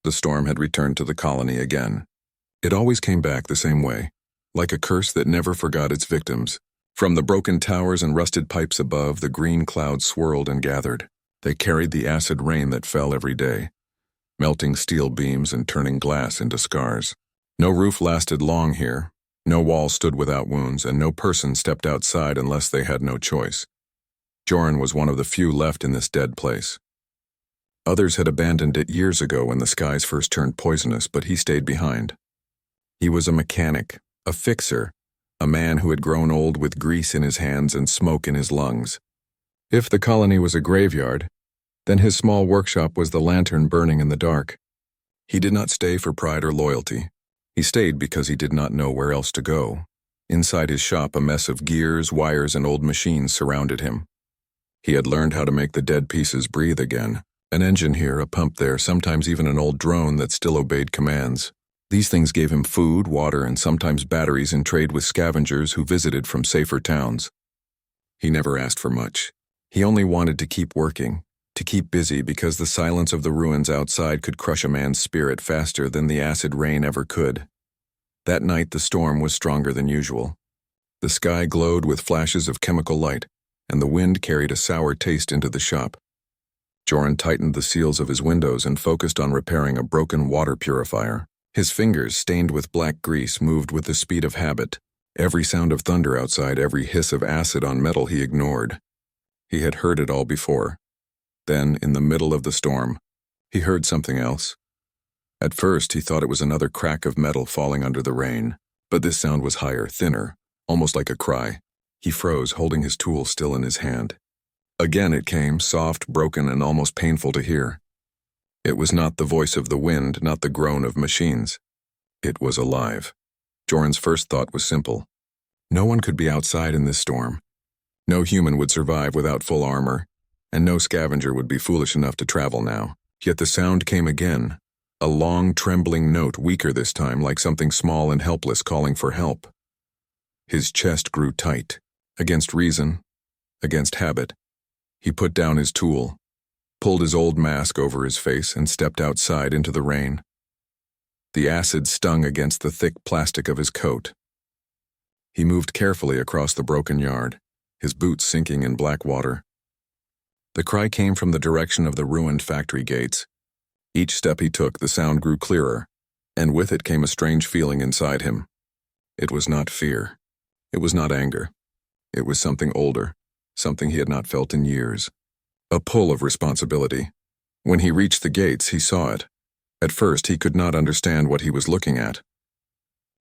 The storm had returned to the colony again. It always came back the same way, like a curse that never forgot its victims. From the broken towers and rusted pipes above, the green clouds swirled and gathered. They carried the acid rain that fell every day, melting steel beams and turning glass into scars. No roof lasted long here, no wall stood without wounds, and no person stepped outside unless they had no choice. Joran was one of the few left in this dead place. Others had abandoned it years ago when the skies first turned poisonous, but he stayed behind. He was a mechanic, a fixer, a man who had grown old with grease in his hands and smoke in his lungs. If the colony was a graveyard, then his small workshop was the lantern burning in the dark. He did not stay for pride or loyalty. He stayed because he did not know where else to go. Inside his shop, a mess of gears, wires, and old machines surrounded him. He had learned how to make the dead pieces breathe again. An engine here, a pump there, sometimes even an old drone that still obeyed commands. These things gave him food, water, and sometimes batteries in trade with scavengers who visited from safer towns. He never asked for much. He only wanted to keep working, to keep busy, because the silence of the ruins outside could crush a man's spirit faster than the acid rain ever could. That night the storm was stronger than usual. The sky glowed with flashes of chemical light, and the wind carried a sour taste into the shop. Joran tightened the seals of his windows and focused on repairing a broken water purifier. His fingers, stained with black grease, moved with the speed of habit. Every sound of thunder outside, every hiss of acid on metal he ignored. He had heard it all before. Then, in the middle of the storm, he heard something else. At first, he thought it was another crack of metal falling under the rain, but this sound was higher, thinner, almost like a cry. He froze, holding his tool still in his hand. Again it came, soft, broken, and almost painful to hear. It was not the voice of the wind, not the groan of machines. It was alive. Joran's first thought was simple. No one could be outside in this storm. No human would survive without full armor, and no scavenger would be foolish enough to travel now. Yet the sound came again, a long, trembling note, weaker this time, like something small and helpless calling for help. His chest grew tight, against reason, against habit. He put down his tool, pulled his old mask over his face, and stepped outside into the rain. The acid stung against the thick plastic of his coat. He moved carefully across the broken yard, his boots sinking in black water. The cry came from the direction of the ruined factory gates. Each step he took, the sound grew clearer, and with it came a strange feeling inside him. It was not fear. It was not anger. It was something older, something he had not felt in years. A pull of responsibility. When he reached the gates, he saw it. At first, he could not understand what he was looking at.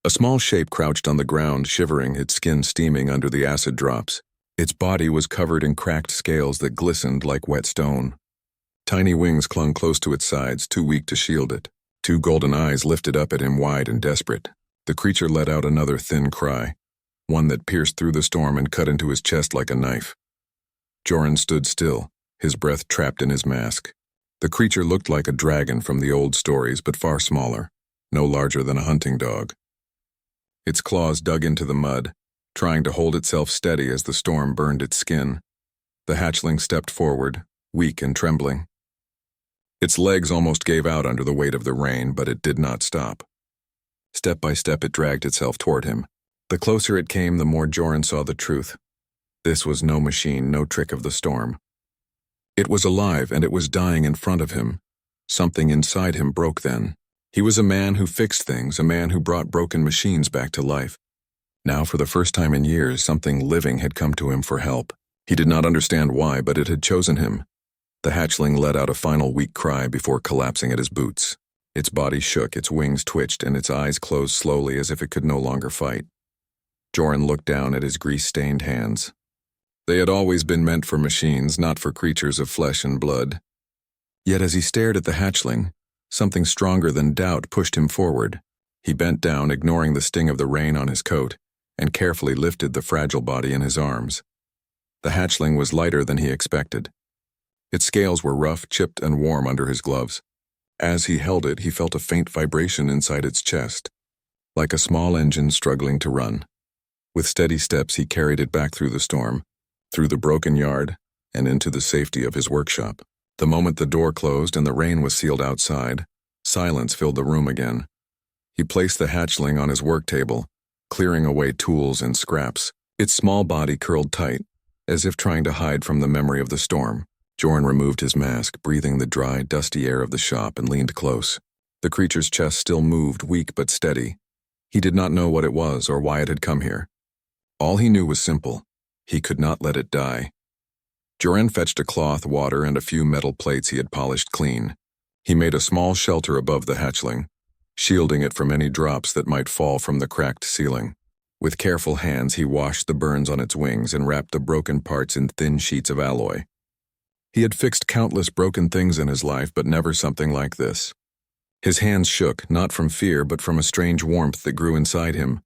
A small shape crouched on the ground, shivering, its skin steaming under the acid drops. Its body was covered in cracked scales that glistened like wet stone. Tiny wings clung close to its sides, too weak to shield it. Two golden eyes lifted up at him, wide and desperate. The creature let out another thin cry, one that pierced through the storm and cut into his chest like a knife. Joran stood still, his breath trapped in his mask. The creature looked like a dragon from the old stories, but far smaller, no larger than a hunting dog. Its claws dug into the mud, trying to hold itself steady as the storm burned its skin. The hatchling stepped forward, weak and trembling. Its legs almost gave out under the weight of the rain, but it did not stop. Step by step it dragged itself toward him. The closer it came, the more Joran saw the truth. This was no machine, no trick of the storm. It was alive, and it was dying in front of him. Something inside him broke then. He was a man who fixed things, a man who brought broken machines back to life. Now, for the first time in years, something living had come to him for help. He did not understand why, but it had chosen him. The hatchling let out a final weak cry before collapsing at his boots. Its body shook, its wings twitched, and its eyes closed slowly as if it could no longer fight. Joran looked down at his grease-stained hands. They had always been meant for machines, not for creatures of flesh and blood. Yet as he stared at the hatchling, something stronger than doubt pushed him forward. He bent down, ignoring the sting of the rain on his coat, and carefully lifted the fragile body in his arms. The hatchling was lighter than he expected. Its scales were rough, chipped, and warm under his gloves. As he held it, he felt a faint vibration inside its chest, like a small engine struggling to run. With steady steps, he carried it back through the storm, through the broken yard, and into the safety of his workshop. The moment the door closed and the rain was sealed outside, Silence filled the room again. He placed the hatchling on his work table, clearing away tools and scraps. Its small body curled tight, as if trying to hide from the memory of the storm. Joran removed his mask, breathing the dry, dusty air of the shop, and leaned close. The creature's chest still moved, weak but steady. He did not know what it was or why it had come here. All he knew was simple. He could not let it die. Joran fetched a cloth, water, and a few metal plates he had polished clean. He made a small shelter above the hatchling, shielding it from any drops that might fall from the cracked ceiling. With careful hands, he washed the burns on its wings and wrapped the broken parts in thin sheets of alloy. He had fixed countless broken things in his life, but never something like this. His hands shook, not from fear, but from a strange warmth that grew inside him.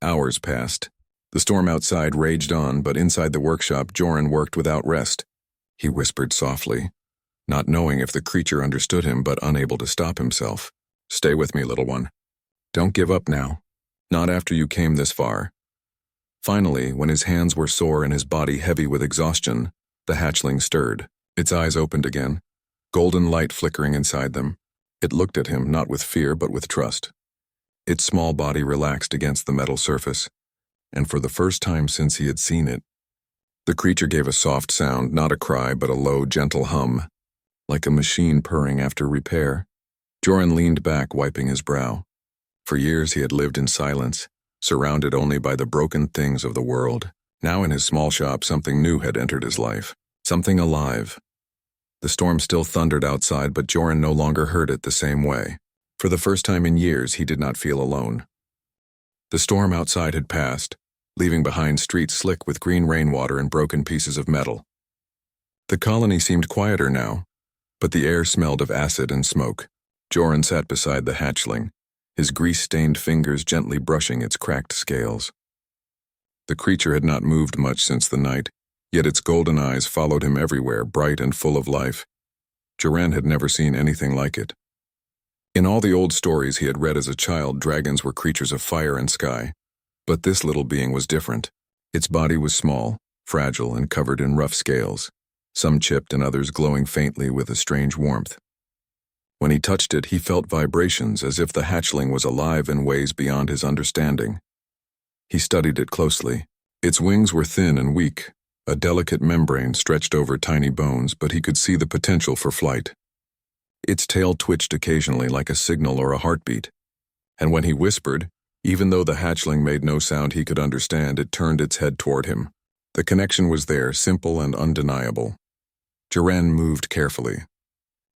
Hours passed. The storm outside raged on, but inside the workshop, Joran worked without rest. He whispered softly, not knowing if the creature understood him, but unable to stop himself. "Stay with me, little one. Don't give up now. Not after you came this far." Finally, when his hands were sore and his body heavy with exhaustion, the hatchling stirred. Its eyes opened again, golden light flickering inside them. It looked at him, not with fear, but with trust. Its small body relaxed against the metal surface, and for the first time since he had seen it, the creature gave a soft sound, not a cry, but a low, gentle hum, like a machine purring after repair. Joran leaned back, wiping his brow. For years he had lived in silence, surrounded only by the broken things of the world. Now in his small shop, something new had entered his life, something alive. The storm still thundered outside, but Joran no longer heard it the same way. For the first time in years, he did not feel alone. The storm outside had passed, leaving behind streets slick with green rainwater and broken pieces of metal. The colony seemed quieter now, but the air smelled of acid and smoke. Joran sat beside the hatchling, his grease-stained fingers gently brushing its cracked scales. The creature had not moved much since the night, yet its golden eyes followed him everywhere, bright and full of life. Joran had never seen anything like it. In all the old stories he had read as a child, dragons were creatures of fire and sky. But this little being was different. Its body was small, fragile, and covered in rough scales, some chipped and others glowing faintly with a strange warmth. When he touched it, he felt vibrations as if the hatchling was alive in ways beyond his understanding. He studied it closely. Its wings were thin and weak, a delicate membrane stretched over tiny bones, but he could see the potential for flight. Its tail twitched occasionally like a signal or a heartbeat, and when he whispered, even though the hatchling made no sound he could understand, it turned its head toward him. The connection was there, simple and undeniable. Joran moved carefully.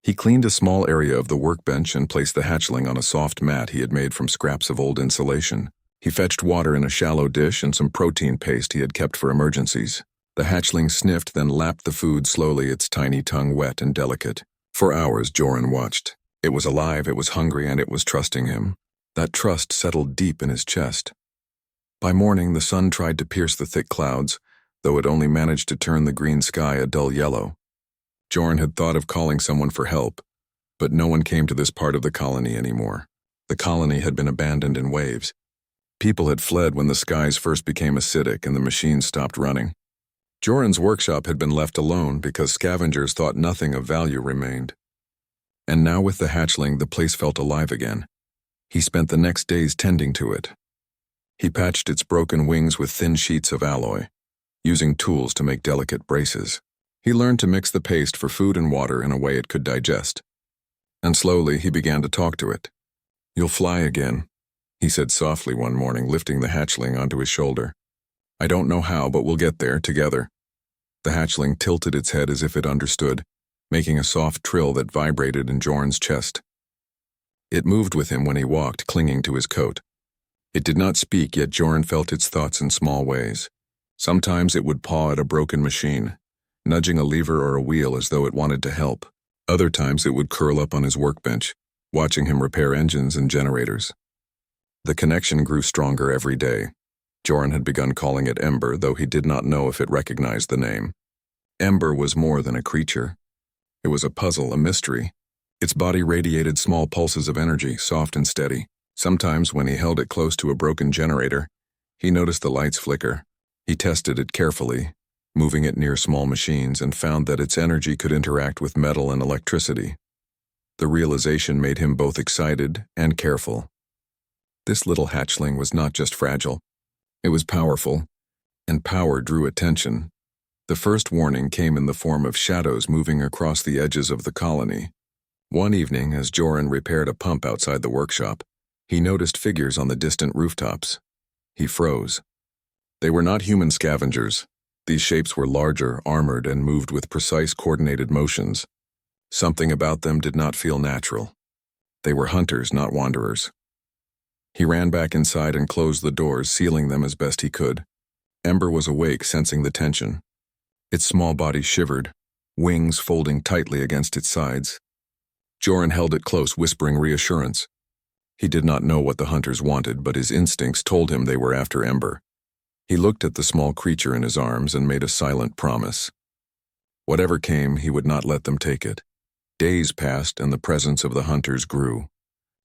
He cleaned a small area of the workbench and placed the hatchling on a soft mat he had made from scraps of old insulation. He fetched water in a shallow dish and some protein paste he had kept for emergencies. The hatchling sniffed, then lapped the food slowly, its tiny tongue wet and delicate. For hours, Joran watched. It was alive, it was hungry, and it was trusting him. That trust settled deep in his chest. By morning, the sun tried to pierce the thick clouds, though it only managed to turn the green sky a dull yellow. Joran had thought of calling someone for help, but no one came to this part of the colony anymore. The colony had been abandoned in waves. People had fled when the skies first became acidic and the machines stopped running. Joran's workshop had been left alone because scavengers thought nothing of value remained. And now with the hatchling, the place felt alive again. He spent the next days tending to it. He patched its broken wings with thin sheets of alloy, using tools to make delicate braces. He learned to mix the paste for food and water in a way it could digest. And slowly he began to talk to it. "You'll fly again," he said softly one morning, lifting the hatchling onto his shoulder. "I don't know how, but we'll get there, together." The hatchling tilted its head as if it understood, making a soft trill that vibrated in Joran's chest. It moved with him when he walked, clinging to his coat. It did not speak, yet Joran felt its thoughts in small ways. Sometimes it would paw at a broken machine, nudging a lever or a wheel as though it wanted to help. Other times it would curl up on his workbench, watching him repair engines and generators. The connection grew stronger every day. Joran had begun calling it Ember, though he did not know if it recognized the name. Ember was more than a creature. It was a puzzle, a mystery. Its body radiated small pulses of energy, soft and steady. Sometimes, when he held it close to a broken generator, he noticed the lights flicker. He tested it carefully, moving it near small machines, and found that its energy could interact with metal and electricity. The realization made him both excited and careful. This little hatchling was not just fragile. It was powerful, and power drew attention. The first warning came in the form of shadows moving across the edges of the colony. One evening, as Joran repaired a pump outside the workshop, he noticed figures on the distant rooftops. He froze. They were not human scavengers. These shapes were larger, armored, and moved with precise, coordinated motions. Something about them did not feel natural. They were hunters, not wanderers. He ran back inside and closed the doors, sealing them as best he could. Ember was awake, sensing the tension. Its small body shivered, wings folding tightly against its sides. Joran held it close, whispering reassurance. He did not know what the hunters wanted, but his instincts told him they were after Ember. He looked at the small creature in his arms and made a silent promise. Whatever came, he would not let them take it. Days passed, and the presence of the hunters grew.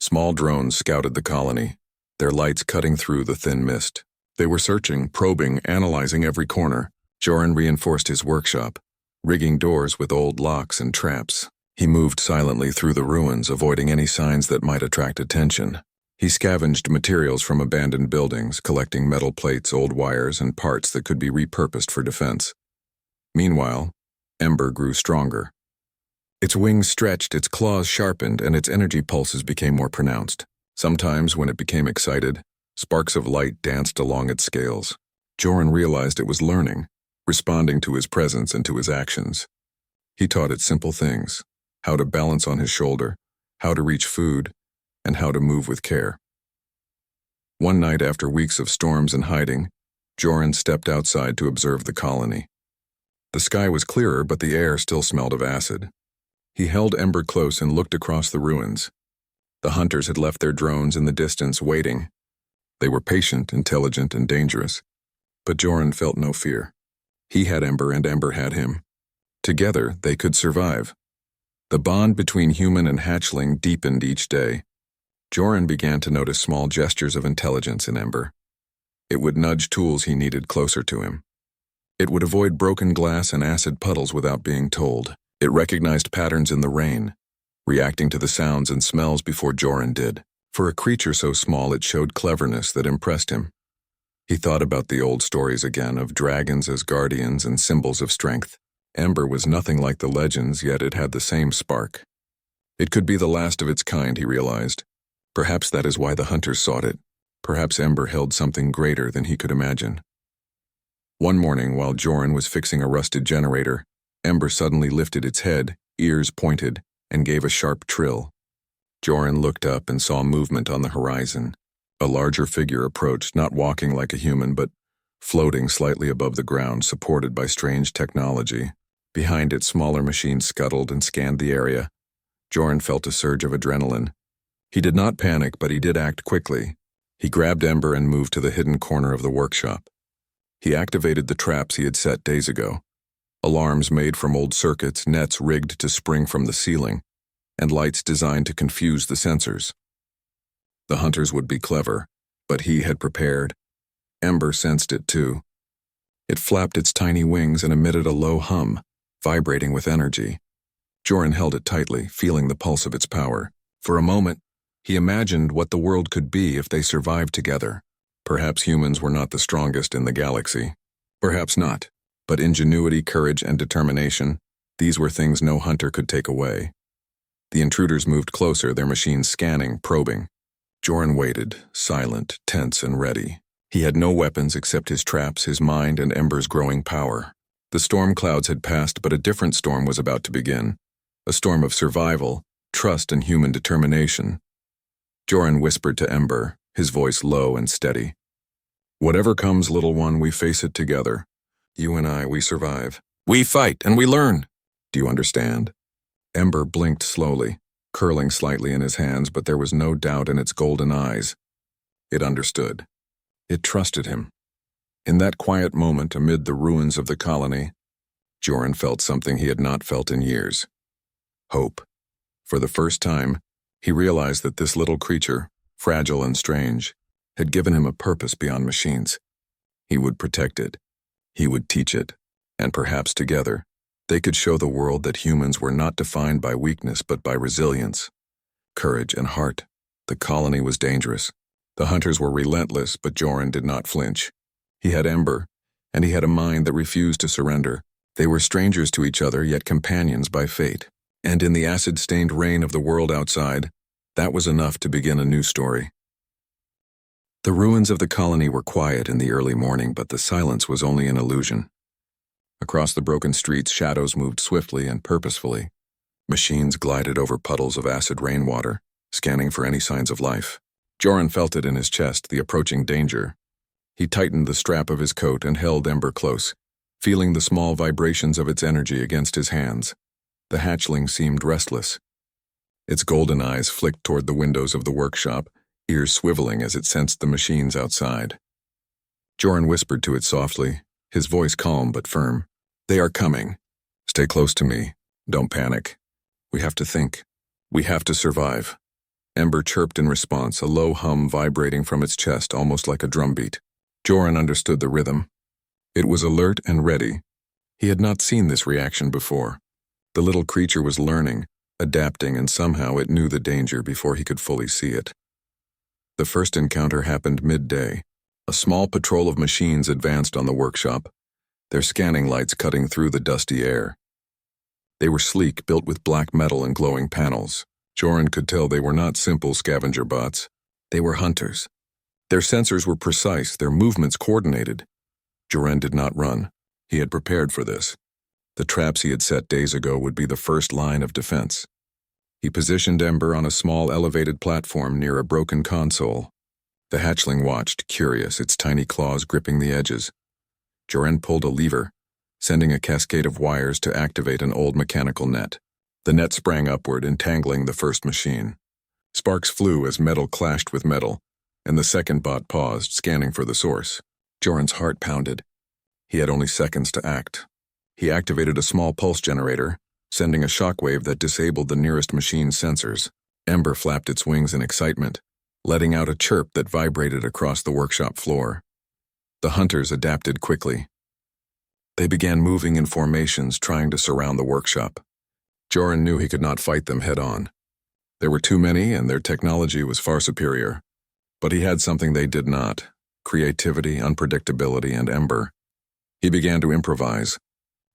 Small drones scouted the colony, their lights cutting through the thin mist. They were searching, probing, analyzing every corner. Joran reinforced his workshop, rigging doors with old locks and traps. He moved silently through the ruins, avoiding any signs that might attract attention. He scavenged materials from abandoned buildings, collecting metal plates, old wires, and parts that could be repurposed for defense. Meanwhile, Ember grew stronger. Its wings stretched, its claws sharpened, and its energy pulses became more pronounced. Sometimes, when it became excited, sparks of light danced along its scales. Joran realized it was learning, responding to his presence and to his actions. He taught it simple things: how to balance on his shoulder, how to reach food, and how to move with care. One night, after weeks of storms and hiding, Joran stepped outside to observe the colony. The sky was clearer, but the air still smelled of acid. He held Ember close and looked across the ruins. The hunters had left their drones in the distance, waiting. They were patient, intelligent, and dangerous. But Joran felt no fear. He had Ember, and Ember had him. Together, they could survive. The bond between human and hatchling deepened each day. Joran began to notice small gestures of intelligence in Ember. It would nudge tools he needed closer to him. It would avoid broken glass and acid puddles without being told. It recognized patterns in the rain, reacting to the sounds and smells before Joran did. For a creature so small, it showed cleverness that impressed him. He thought about the old stories again, of dragons as guardians and symbols of strength. Ember was nothing like the legends, yet it had the same spark. It could be the last of its kind, he realized. Perhaps that is why the hunters sought it. Perhaps Ember held something greater than he could imagine. One morning, while Joran was fixing a rusted generator, Ember suddenly lifted its head, ears pointed, and gave a sharp trill. Joran looked up and saw movement on the horizon. A larger figure approached, not walking like a human, but floating slightly above the ground, supported by strange technology. Behind it, smaller machines scuttled and scanned the area. Joran felt a surge of adrenaline. He did not panic, but he did act quickly. He grabbed Ember and moved to the hidden corner of the workshop. He activated the traps he had set days ago. Alarms made from old circuits, nets rigged to spring from the ceiling, and lights designed to confuse the sensors. The hunters would be clever, but he had prepared. Ember sensed it too. It flapped its tiny wings and emitted a low hum, vibrating with energy. Joran held it tightly, feeling the pulse of its power. For a moment, he imagined what the world could be if they survived together. Perhaps humans were not the strongest in the galaxy. Perhaps not. But ingenuity, courage, and determination, these were things no hunter could take away. The intruders moved closer, their machines scanning, probing. Joran waited, silent, tense, and ready. He had no weapons except his traps, his mind, and Ember's growing power. The storm clouds had passed, but a different storm was about to begin. A storm of survival, trust, and human determination. Joran whispered to Ember, his voice low and steady. "Whatever comes, little one, we face it together. You and I, we survive. We fight and we learn. Do you understand?" Ember blinked slowly, curling slightly in his hands, but there was no doubt in its golden eyes. It understood. It trusted him. In that quiet moment amid the ruins of the colony, Joran felt something he had not felt in years. Hope. For the first time, he realized that this little creature, fragile and strange, had given him a purpose beyond machines. He would protect it. He would teach it, and perhaps together, They could show the world that humans were not defined by weakness but by resilience, courage, and heart. The colony was dangerous. The hunters were relentless, but Joran did not flinch. He had Ember, and he had a mind that refused to surrender. They were strangers to each other, yet companions by fate. And in the acid-stained rain of the world outside, that was enough to begin a new story. The ruins of the colony were quiet in the early morning, but the silence was only an illusion. Across the broken streets, shadows moved swiftly and purposefully. Machines glided over puddles of acid rainwater, scanning for any signs of life. Joran felt it in his chest, the approaching danger. He tightened the strap of his coat and held Ember close, feeling the small vibrations of its energy against his hands. The hatchling seemed restless. Its golden eyes flicked toward the windows of the workshop, ears swiveling as it sensed the machines outside. Joran whispered to it softly, his voice calm but firm. "They are coming. Stay close to me. Don't panic. We have to think. We have to survive." Ember chirped in response, a low hum vibrating from its chest almost like a drumbeat. Joran understood the rhythm. It was alert and ready. He had not seen this reaction before. The little creature was learning, adapting, and somehow it knew the danger before he could fully see it. The first encounter happened midday. A small patrol of machines advanced on the workshop, their scanning lights cutting through the dusty air. They were sleek, built with black metal and glowing panels. Joran could tell they were not simple scavenger bots. They were hunters. Their sensors were precise, their movements coordinated. Joran did not run. He had prepared for this. The traps he had set days ago would be the first line of defense. He positioned Ember on a small elevated platform near a broken console. The hatchling watched, curious, its tiny claws gripping the edges. Joran pulled a lever, sending a cascade of wires to activate an old mechanical net. The net sprang upward, entangling the first machine. Sparks flew as metal clashed with metal, and the second bot paused, scanning for the source. Joran's heart pounded. He had only seconds to act. He activated a small pulse generator, sending a shockwave that disabled the nearest machine's sensors. Ember flapped its wings in excitement, letting out a chirp that vibrated across the workshop floor. The hunters adapted quickly. They began moving in formations, trying to surround the workshop. Joran knew he could not fight them head-on. There were too many, and their technology was far superior. But he had something they did not: creativity, unpredictability, and Ember. He began to improvise.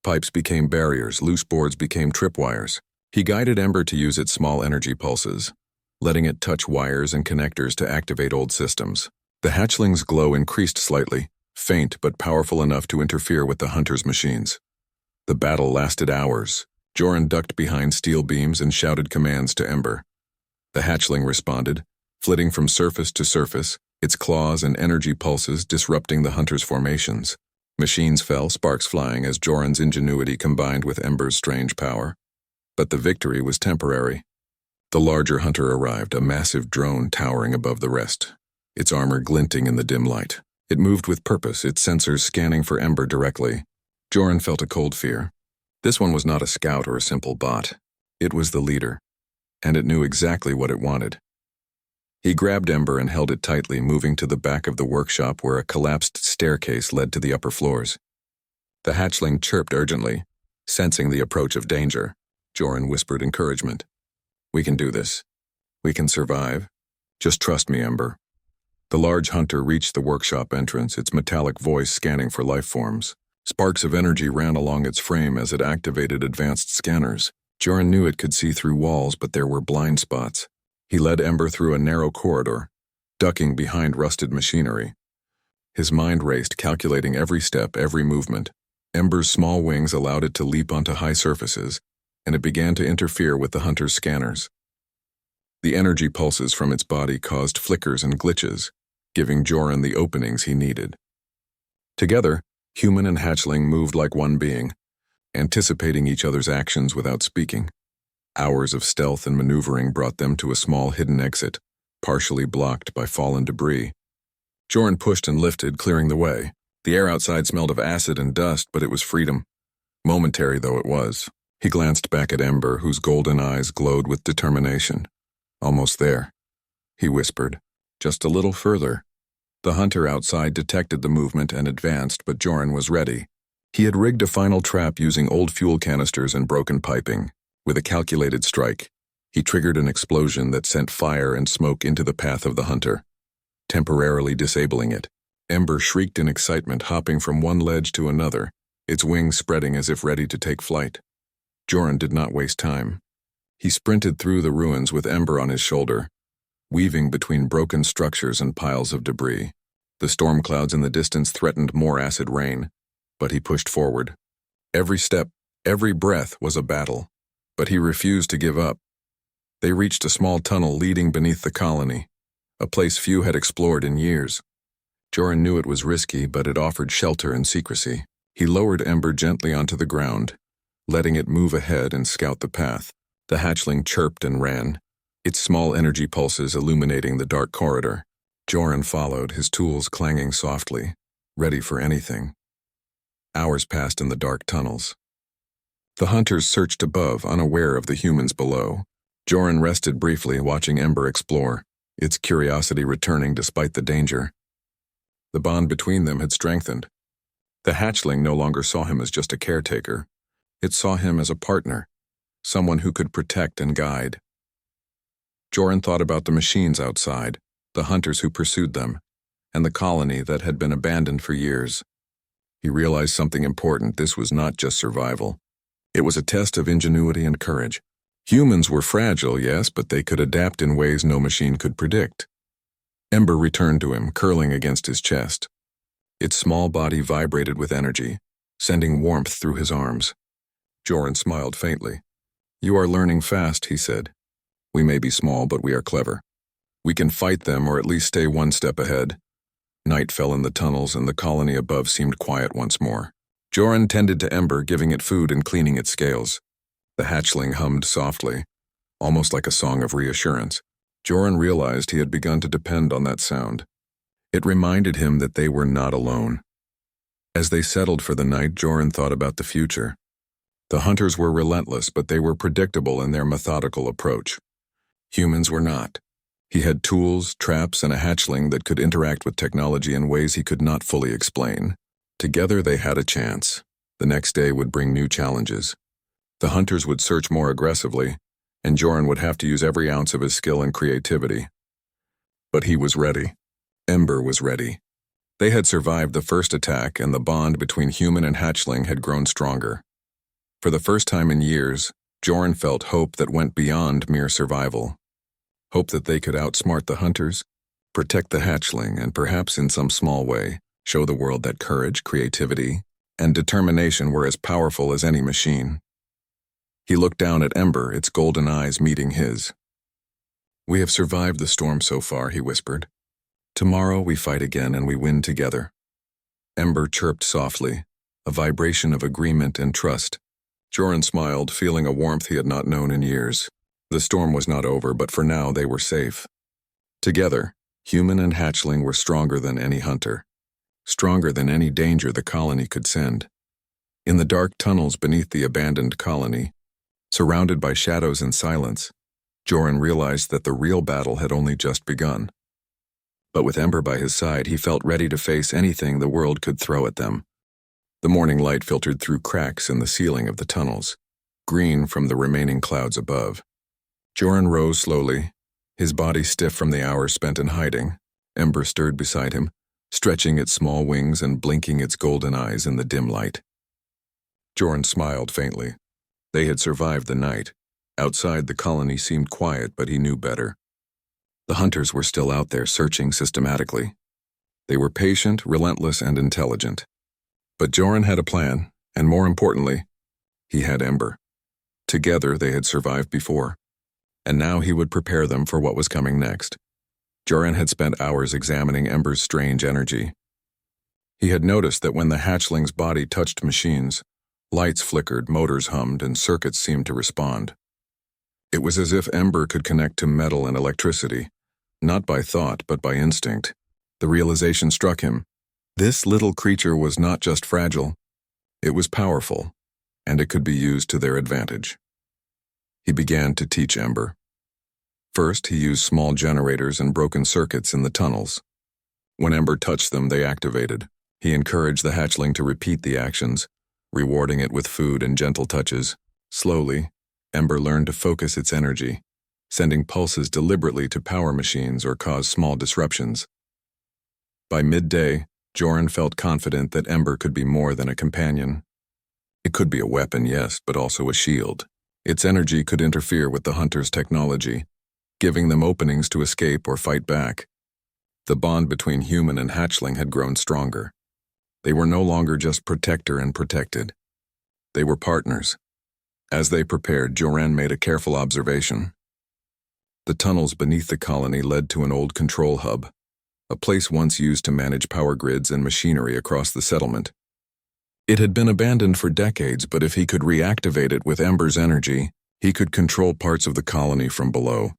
Pipes became barriers, loose boards became tripwires. He guided Ember to use its small energy pulses, letting it touch wires and connectors to activate old systems. The hatchling's glow increased slightly, faint but powerful enough to interfere with the hunters' machines. The battle lasted hours. Joran ducked behind steel beams and shouted commands to Ember. The hatchling responded, flitting from surface to surface, its claws and energy pulses disrupting the hunters' formations. Machines fell, sparks flying as Joran's ingenuity combined with Ember's strange power. But the victory was temporary. The larger hunter arrived, a massive drone towering above the rest, its armor glinting in the dim light. It moved with purpose, its sensors scanning for Ember directly. Joran felt a cold fear. This one was not a scout or a simple bot. It was the leader, and it knew exactly what it wanted. He grabbed Ember and held it tightly, moving to the back of the workshop where a collapsed staircase led to the upper floors. The hatchling chirped urgently, sensing the approach of danger. Joran whispered encouragement. "We can do this. We can survive. Just trust me, Ember." The large hunter reached the workshop entrance, its metallic voice scanning for life forms. Sparks of energy ran along its frame as it activated advanced scanners. Joran knew it could see through walls, but there were blind spots. He led Ember through a narrow corridor, ducking behind rusted machinery. His mind raced, calculating every step, every movement. Ember's small wings allowed it to leap onto high surfaces, and it began to interfere with the hunter's scanners. The energy pulses from its body caused flickers and glitches, giving Joran the openings he needed. Together, human and hatchling moved like one being, anticipating each other's actions without speaking. Hours of stealth and maneuvering brought them to a small hidden exit, partially blocked by fallen debris. Joran pushed and lifted, clearing the way. The air outside smelled of acid and dust, but it was freedom. Momentary though it was. He glanced back at Ember, whose golden eyes glowed with determination. "Almost there," he whispered. "Just a little further." The hunter outside detected the movement and advanced, but Joran was ready. He had rigged a final trap using old fuel canisters and broken piping. With a calculated strike, he triggered an explosion that sent fire and smoke into the path of the hunter, temporarily disabling it. Ember shrieked in excitement, hopping from one ledge to another, its wings spreading as if ready to take flight. Joran did not waste time. He sprinted through the ruins with Ember on his shoulder, weaving between broken structures and piles of debris. The storm clouds in the distance threatened more acid rain, but he pushed forward. Every step, every breath was a battle, but he refused to give up. They reached a small tunnel leading beneath the colony, a place few had explored in years. Joran knew it was risky, but it offered shelter and secrecy. He lowered Ember gently onto the ground, letting it move ahead and scout the path. The hatchling chirped and ran, its small energy pulses illuminating the dark corridor. Joran followed, his tools clanging softly, ready for anything. Hours passed in the dark tunnels. The hunters searched above, unaware of the humans below. Joran rested briefly, watching Ember explore, its curiosity returning despite the danger. The bond between them had strengthened. The hatchling no longer saw him as just a caretaker. It saw him as a partner, someone who could protect and guide. Joran thought about the machines outside, the hunters who pursued them, and the colony that had been abandoned for years. He realized something important. This was not just survival. It was a test of ingenuity and courage. Humans were fragile, yes, but they could adapt in ways no machine could predict. Ember returned to him, curling against his chest. Its small body vibrated with energy, sending warmth through his arms. Joran smiled faintly. "You are learning fast," he said. "We may be small, but we are clever. We can fight them or at least stay one step ahead." Night fell in the tunnels and the colony above seemed quiet once more. Joran tended to Ember, giving it food and cleaning its scales. The hatchling hummed softly, almost like a song of reassurance. Joran realized he had begun to depend on that sound. It reminded him that they were not alone. As they settled for the night, Joran thought about the future. The hunters were relentless, but they were predictable in their methodical approach. Humans were not. He had tools, traps, and a hatchling that could interact with technology in ways he could not fully explain. Together they had a chance. The next day would bring new challenges. The hunters would search more aggressively, and Joran would have to use every ounce of his skill and creativity. But he was ready. Ember was ready. They had survived the first attack, and the bond between human and hatchling had grown stronger. For the first time in years, Joran felt hope that went beyond mere survival. Hope that they could outsmart the hunters, protect the hatchling, and perhaps in some small way, show the world that courage, creativity, and determination were as powerful as any machine. He looked down at Ember, its golden eyes meeting his. "We have survived the storm so far," he whispered. "Tomorrow we fight again and we win together." Ember chirped softly, a vibration of agreement and trust. Joran smiled, feeling a warmth he had not known in years. The storm was not over, but for now they were safe. Together, human and hatchling were stronger than any hunter, stronger than any danger the colony could send. In the dark tunnels beneath the abandoned colony, surrounded by shadows and silence, Joran realized that the real battle had only just begun. But with Ember by his side, he felt ready to face anything the world could throw at them. The morning light filtered through cracks in the ceiling of the tunnels, green from the remaining clouds above. Joran rose slowly, his body stiff from the hours spent in hiding. Ember stirred beside him, stretching its small wings and blinking its golden eyes in the dim light. Joran smiled faintly. They had survived the night. Outside, the colony seemed quiet, but he knew better. The hunters were still out there searching systematically. They were patient, relentless, and intelligent. But Joran had a plan, and more importantly, he had Ember. Together they had survived before, and now he would prepare them for what was coming next. Joran had spent hours examining Ember's strange energy. He had noticed that when the hatchling's body touched machines, lights flickered, motors hummed, and circuits seemed to respond. It was as if Ember could connect to metal and electricity, not by thought but by instinct. The realization struck him. This little creature was not just fragile, it was powerful, and it could be used to their advantage. He began to teach Ember. First, he used small generators and broken circuits in the tunnels. When Ember touched them, they activated. He encouraged the hatchling to repeat the actions, rewarding it with food and gentle touches. Slowly, Ember learned to focus its energy, sending pulses deliberately to power machines or cause small disruptions. By midday, Joran felt confident that Ember could be more than a companion. It could be a weapon, yes, but also a shield. Its energy could interfere with the hunters' technology, giving them openings to escape or fight back. The bond between human and hatchling had grown stronger. They were no longer just protector and protected. They were partners. As they prepared, Joran made a careful observation. The tunnels beneath the colony led to an old control hub, a place once used to manage power grids and machinery across the settlement. It had been abandoned for decades, but if he could reactivate it with Ember's energy, he could control parts of the colony from below,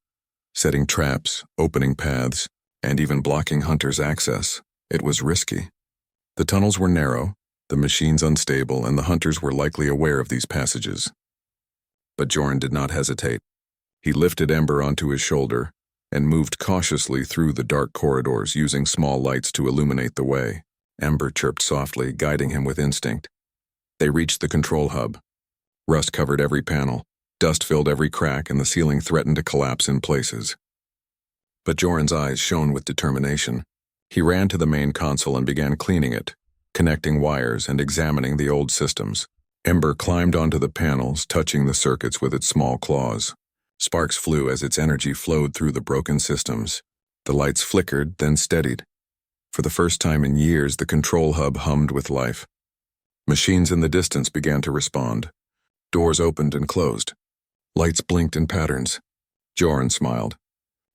setting traps, opening paths, and even blocking hunters' access. It was risky. The tunnels were narrow, the machines unstable, and the hunters were likely aware of these passages. But Joran did not hesitate. He lifted Ember onto his shoulder and moved cautiously through the dark corridors, using small lights to illuminate the way. Ember chirped softly, guiding him with instinct. They reached the control hub. Rust covered every panel, dust filled every crack, and the ceiling threatened to collapse in places. But Joran's eyes shone with determination. He ran to the main console and began cleaning it, connecting wires and examining the old systems. Ember climbed onto the panels, touching the circuits with its small claws. Sparks flew as its energy flowed through the broken systems. The lights flickered, then steadied. For the first time in years, the control hub hummed with life. Machines in the distance began to respond. Doors opened and closed. Lights blinked in patterns. Joran smiled.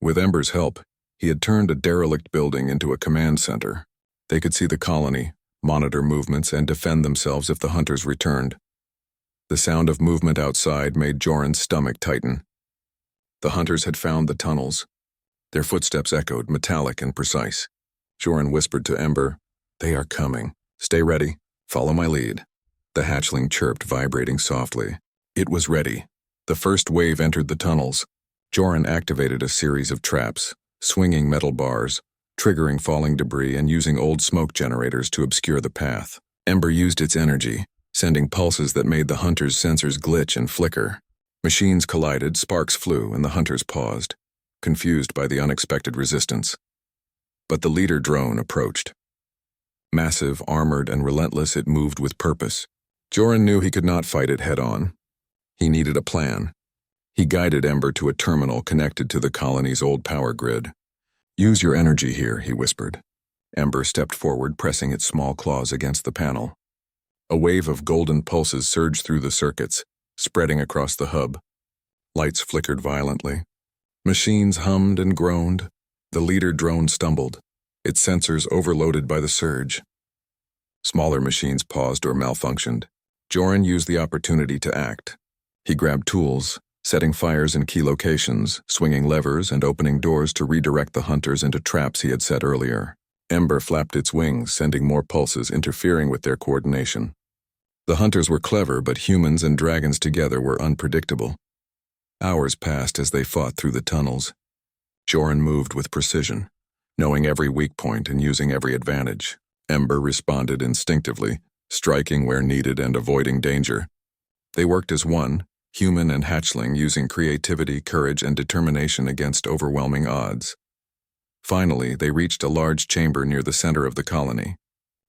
With Ember's help, he had turned a derelict building into a command center. They could see the colony, monitor movements, and defend themselves if the hunters returned. The sound of movement outside made Joran's stomach tighten. The hunters had found the tunnels. Their footsteps echoed, metallic and precise. Joran whispered to Ember, "They are coming. Stay ready. Follow my lead." The hatchling chirped, vibrating softly. It was ready. The first wave entered the tunnels. Joran activated a series of traps, swinging metal bars, triggering falling debris, and using old smoke generators to obscure the path. Ember used its energy, sending pulses that made the hunters' sensors glitch and flicker. Machines collided, sparks flew, and the hunters paused, confused by the unexpected resistance. But the leader drone approached. Massive, armored, and relentless, it moved with purpose. Joran knew he could not fight it head-on. He needed a plan. He guided Ember to a terminal connected to the colony's old power grid. "Use your energy here," he whispered. Ember stepped forward, pressing its small claws against the panel. A wave of golden pulses surged through the circuits, spreading across the hub. Lights flickered violently. Machines hummed and groaned. The leader drone stumbled, its sensors overloaded by the surge. Smaller machines paused or malfunctioned. Joran used the opportunity to act. He grabbed tools, setting fires in key locations, swinging levers, and opening doors to redirect the hunters into traps he had set earlier. Ember flapped its wings, sending more pulses, interfering with their coordination. The hunters were clever, but humans and dragons together were unpredictable. Hours passed as they fought through the tunnels. Joran moved with precision, knowing every weak point and using every advantage. Ember responded instinctively, striking where needed and avoiding danger. They worked as one, human and hatchling, using creativity, courage, and determination against overwhelming odds. Finally, they reached a large chamber near the center of the colony.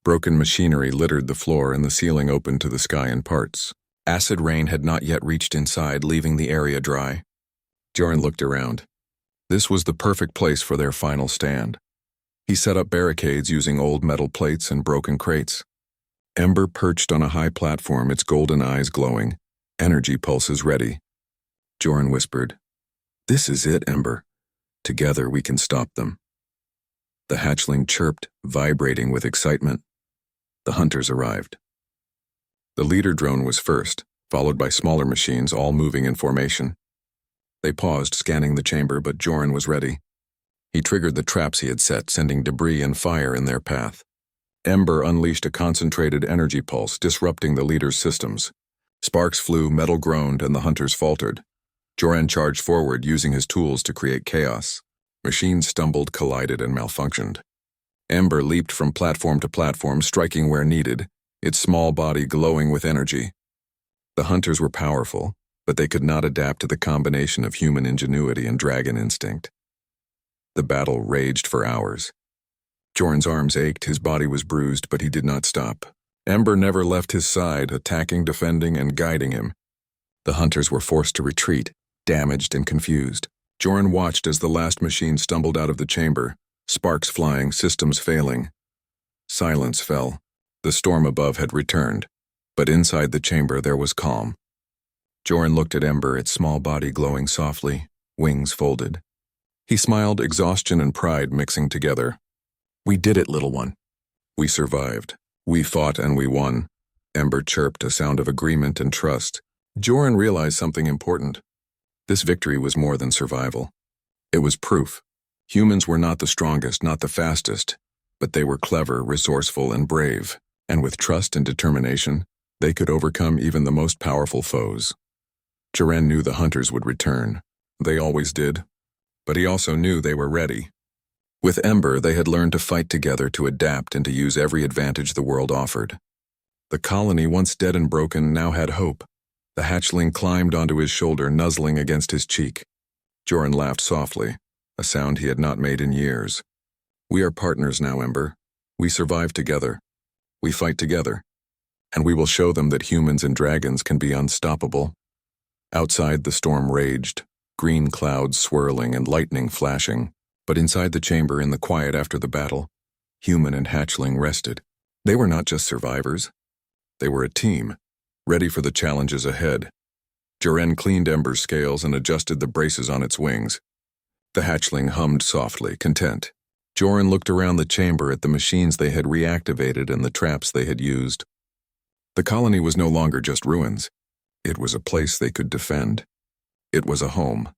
Broken machinery littered the floor and the ceiling opened to the sky in parts. Acid rain had not yet reached inside, leaving the area dry. Joran looked around. This was the perfect place for their final stand. He set up barricades using old metal plates and broken crates. Ember perched on a high platform, its golden eyes glowing, energy pulses ready. Joran whispered, "This is it, Ember. Together we can stop them." The hatchling chirped, vibrating with excitement. The hunters arrived. The leader drone was first, followed by smaller machines, all moving in formation. They paused, scanning the chamber, but Joran was ready. He triggered the traps he had set, sending debris and fire in their path. Ember unleashed a concentrated energy pulse, disrupting the leader's systems. Sparks flew, metal groaned, and the hunters faltered. Joran charged forward, using his tools to create chaos. Machines stumbled, collided, and malfunctioned. Ember leaped from platform to platform, striking where needed, its small body glowing with energy. The hunters were powerful, but they could not adapt to the combination of human ingenuity and dragon instinct. The battle raged for hours. Jorn's arms ached, his body was bruised, but he did not stop. Ember never left his side, attacking, defending, and guiding him. The hunters were forced to retreat, damaged and confused. Jorn watched as the last machine stumbled out of the chamber, sparks flying, systems failing. Silence fell. The storm above had returned, but inside the chamber there was calm. Jorn looked at Ember, its small body glowing softly, wings folded. He smiled, exhaustion and pride mixing together. "We did it, little one. We survived. We fought and we won." Ember chirped, a sound of agreement and trust. Jorn realized something important. This victory was more than survival. It was proof. Humans were not the strongest, not the fastest, but they were clever, resourceful, and brave, and with trust and determination, they could overcome even the most powerful foes. Jorn knew the hunters would return. They always did. But he also knew they were ready. With Ember, they had learned to fight together, to adapt, and to use every advantage the world offered. The colony, once dead and broken, now had hope. The hatchling climbed onto his shoulder, nuzzling against his cheek. Jorn laughed softly, a sound he had not made in years. "We are partners now, Ember. We survive together. We fight together. And we will show them that humans and dragons can be unstoppable." Outside, the storm raged, green clouds swirling and lightning flashing. But inside the chamber, in the quiet after the battle, human and hatchling rested. They were not just survivors. They were a team, ready for the challenges ahead. Jorn cleaned Ember's scales and adjusted the braces on its wings. The hatchling hummed softly, content. Jorn looked around the chamber at the machines they had reactivated and the traps they had used. The colony was no longer just ruins. It was a place they could defend. It was a home.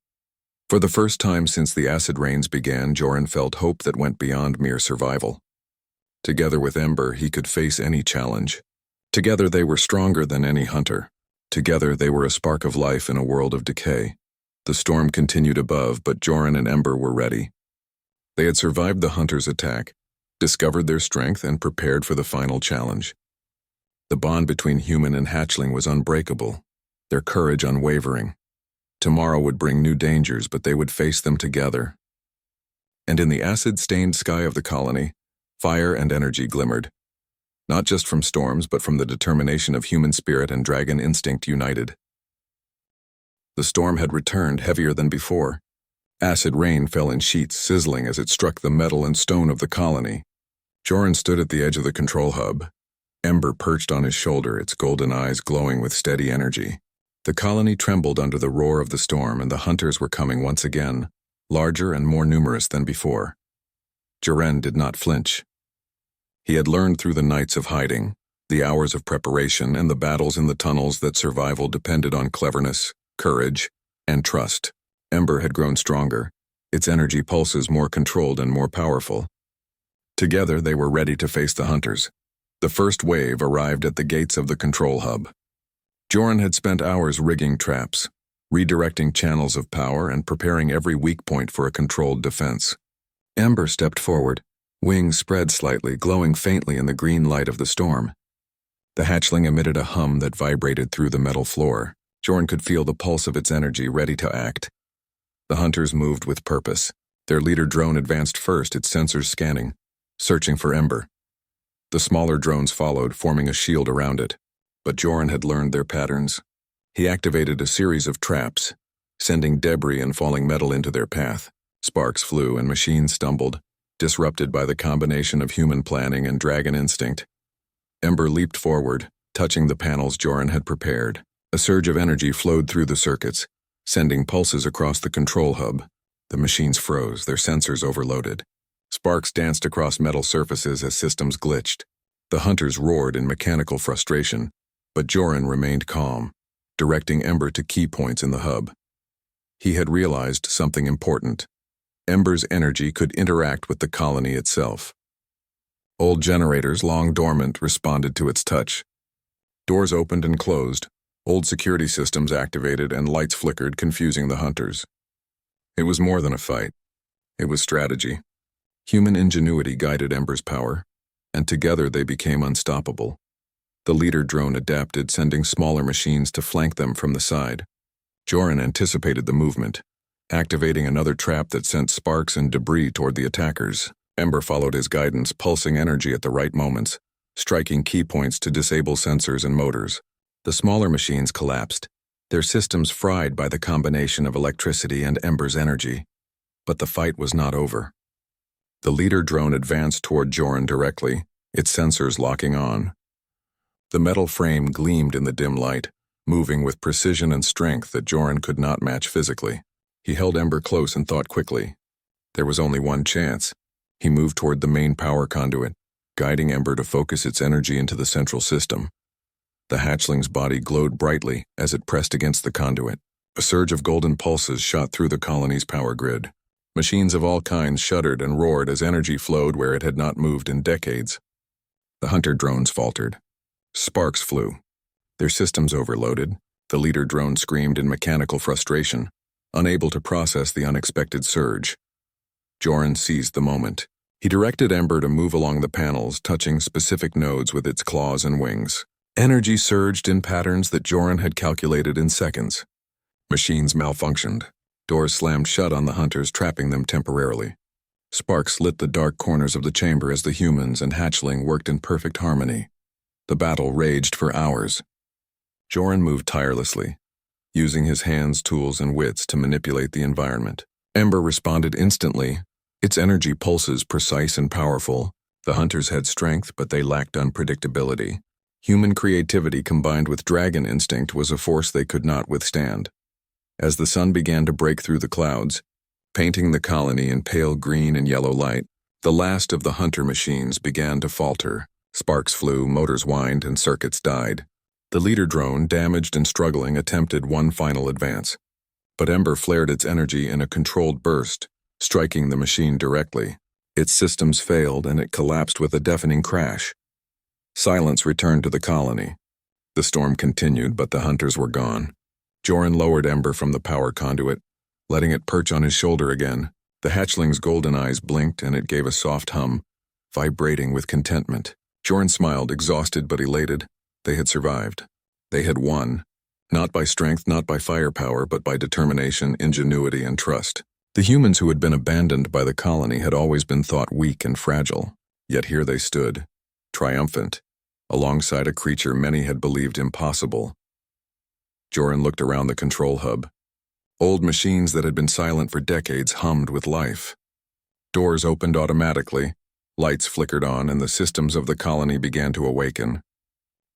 For the first time since the acid rains began, Jorn felt hope that went beyond mere survival. Together with Ember, he could face any challenge. Together they were stronger than any hunter. Together they were a spark of life in a world of decay. The storm continued above, but Jorn and Ember were ready. They had survived the hunter's attack, discovered their strength, and prepared for the final challenge. The bond between human and hatchling was unbreakable, their courage unwavering. Tomorrow would bring new dangers, but they would face them together. And in the acid-stained sky of the colony, fire and energy glimmered. Not just from storms, but from the determination of human spirit and dragon instinct united. The storm had returned, heavier than before. Acid rain fell in sheets, sizzling as it struck the metal and stone of the colony. Jorn stood at the edge of the control hub. Ember perched on his shoulder, its golden eyes glowing with steady energy. The colony trembled under the roar of the storm, and the hunters were coming once again, larger and more numerous than before. Jorn did not flinch. He had learned through the nights of hiding, the hours of preparation, and the battles in the tunnels that survival depended on cleverness, courage, and trust. Ember had grown stronger, its energy pulses more controlled and more powerful. Together they were ready to face the hunters. The first wave arrived at the gates of the control hub. Jorn had spent hours rigging traps, redirecting channels of power, and preparing every weak point for a controlled defense. Ember stepped forward, wings spread slightly, glowing faintly in the green light of the storm. The hatchling emitted a hum that vibrated through the metal floor. Jorn could feel the pulse of its energy, ready to act. The hunters moved with purpose. Their leader drone advanced first, its sensors scanning, searching for Ember. The smaller drones followed, forming a shield around it. But Jorn had learned their patterns. He activated a series of traps, sending debris and falling metal into their path. Sparks flew and machines stumbled, disrupted by the combination of human planning and dragon instinct. Ember leaped forward, touching the panels Jorn had prepared. A surge of energy flowed through the circuits, sending pulses across the control hub. The machines froze, their sensors overloaded. Sparks danced across metal surfaces as systems glitched. The hunters roared in mechanical frustration, but Jorn remained calm, directing Ember to key points in the hub. He had realized something important. Ember's energy could interact with the colony itself. Old generators, long dormant, responded to its touch. Doors opened and closed, old security systems activated, and lights flickered, confusing the hunters. It was more than a fight. It was strategy. Human ingenuity guided Ember's power, and together they became unstoppable. The leader drone adapted, sending smaller machines to flank them from the side. Joran anticipated the movement, activating another trap that sent sparks and debris toward the attackers. Ember followed his guidance, pulsing energy at the right moments, striking key points to disable sensors and motors. The smaller machines collapsed, their systems fried by the combination of electricity and Ember's energy. But the fight was not over. The leader drone advanced toward Joran directly, its sensors locking on. The metal frame gleamed in the dim light, moving with precision and strength that Joran could not match physically. He held Ember close and thought quickly. There was only one chance. He moved toward the main power conduit, guiding Ember to focus its energy into the central system. The hatchling's body glowed brightly as it pressed against the conduit. A surge of golden pulses shot through the colony's power grid. Machines of all kinds shuddered and roared as energy flowed where it had not moved in decades. The hunter drones faltered. Sparks flew. Their systems overloaded. The leader drone screamed in mechanical frustration, unable to process the unexpected surge. Joran seized the moment. He directed Ember to move along the panels, touching specific nodes with its claws and wings. Energy surged in patterns that Joran had calculated in seconds. Machines malfunctioned. Doors slammed shut on the hunters, trapping them temporarily. Sparks lit the dark corners of the chamber as the humans and hatchling worked in perfect harmony. The battle raged for hours. Joran moved tirelessly, using his hands, tools, and wits to manipulate the environment. Ember responded instantly, its energy pulses precise and powerful. The hunters had strength, but they lacked unpredictability. Human creativity combined with dragon instinct was a force they could not withstand. As the sun began to break through the clouds, painting the colony in pale green and yellow light, the last of the hunter machines began to falter. Sparks flew, motors whined, and circuits died. The leader drone, damaged and struggling, attempted one final advance. But Ember flared its energy in a controlled burst, striking the machine directly. Its systems failed and it collapsed with a deafening crash. Silence returned to the colony. The storm continued, but the hunters were gone. Joran lowered Ember from the power conduit, letting it perch on his shoulder again. The hatchling's golden eyes blinked and it gave a soft hum, vibrating with contentment. Joran smiled, exhausted but elated. They had survived. They had won. Not by strength, not by firepower, but by determination, ingenuity, and trust. The humans who had been abandoned by the colony had always been thought weak and fragile. Yet here they stood, triumphant, alongside a creature many had believed impossible. Joran looked around the control hub. Old machines that had been silent for decades hummed with life. Doors opened automatically, lights flickered on, and the systems of the colony began to awaken.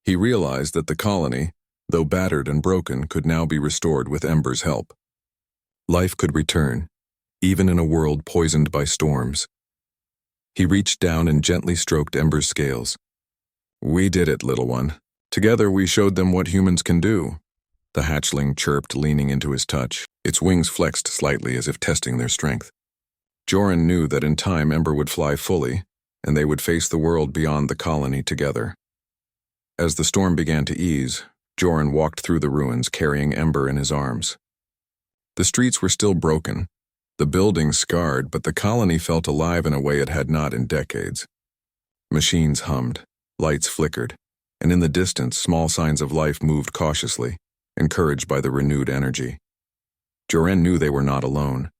He realized that the colony, though battered and broken, could now be restored with Ember's help. Life could return, even in a world poisoned by storms. He reached down and gently stroked Ember's scales. "We did it, little one. Together we showed them what humans can do." The hatchling chirped, leaning into his touch. Its wings flexed slightly as if testing their strength. Joran knew that in time Ember would fly fully, and they would face the world beyond the colony together. As the storm began to ease, Joran walked through the ruins, carrying Ember in his arms. The streets were still broken, the buildings scarred, but the colony felt alive in a way it had not in decades. Machines hummed, lights flickered, and in the distance, small signs of life moved cautiously, encouraged by the renewed energy. Joran knew they were not alone.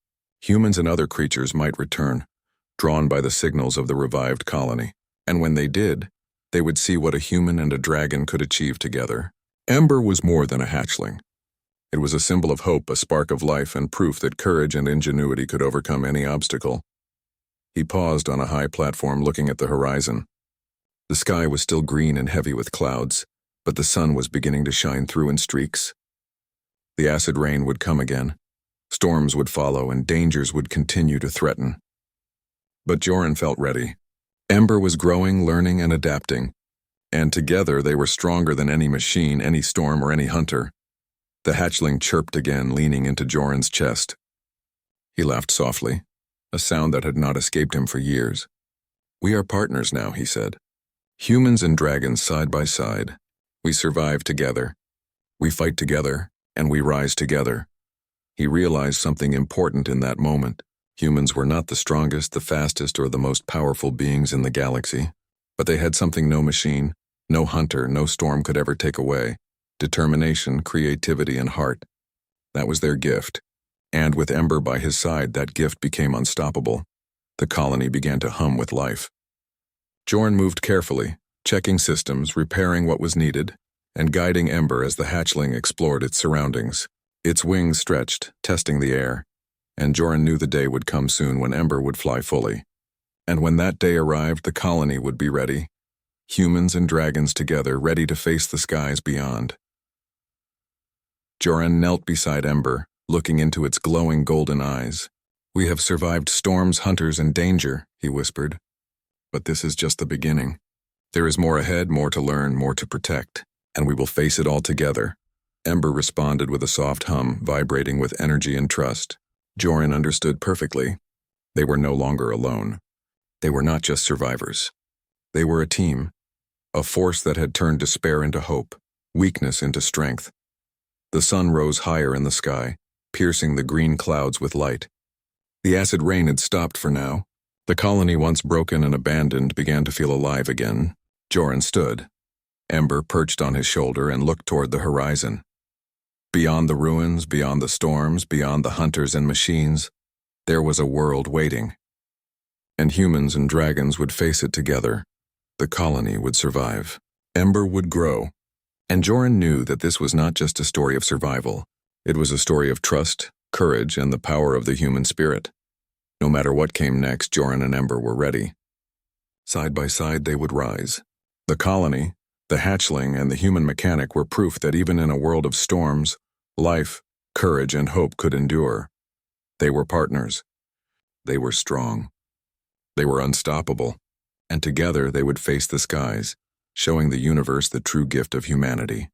Humans and other creatures might return, drawn by the signals of the revived colony, and when they did, they would see what a human and a dragon could achieve together. Ember was more than a hatchling. It was a symbol of hope, a spark of life, and proof that courage and ingenuity could overcome any obstacle. He paused on a high platform, looking at the horizon. The sky was still green and heavy with clouds, but the sun was beginning to shine through in streaks. The acid rain would come again. Storms would follow, and dangers would continue to threaten. But Joran felt ready. Ember was growing, learning, and adapting, and together they were stronger than any machine, any storm, or any hunter. The hatchling chirped again, leaning into Joran's chest. He laughed softly, a sound that had not escaped him for years. "We are partners now," he said. "Humans and dragons side by side. We survive together. We fight together, and we rise together." He realized something important in that moment. Humans were not the strongest, the fastest, or the most powerful beings in the galaxy, but they had something no machine, No hunter, no storm could ever take away. Determination, creativity, and heart. That was their gift. And with Ember by his side, that gift became unstoppable. The colony began to hum with life. Jorn moved carefully, checking systems, repairing what was needed, and guiding Ember as the hatchling explored its surroundings. Its wings stretched, testing the air, and Jorn knew the day would come soon when Ember would fly fully. And when that day arrived, the colony would be ready. Humans and dragons together, ready to face the skies beyond. Jorn knelt beside Ember, looking into its glowing golden eyes. "We have survived storms, hunters, and danger," he whispered. "But this is just the beginning. There is more ahead, more to learn, more to protect, and we will face it all together." Ember responded with a soft hum, vibrating with energy and trust. Jorn understood perfectly. They were no longer alone. They were not just survivors. They were a team, a force that had turned despair into hope, weakness into strength. The sun rose higher in the sky, piercing the green clouds with light. The acid rain had stopped for now. The colony, once broken and abandoned, began to feel alive again. Jorn stood. Ember perched on his shoulder and looked toward the horizon. Beyond the ruins, beyond the storms, beyond the hunters and machines, there was a world waiting. And humans and dragons would face it together. The colony would survive. Ember would grow. And Jorn knew that this was not just a story of survival. It was a story of trust, courage, and the power of the human spirit. No matter what came next, Jorn and Ember were ready. Side by side, they would rise. The colony, the hatchling, and the human mechanic were proof that even in a world of storms, life, courage, and hope could endure. They were partners. They were strong. They were unstoppable. And together they would face the skies, showing the universe the true gift of humanity.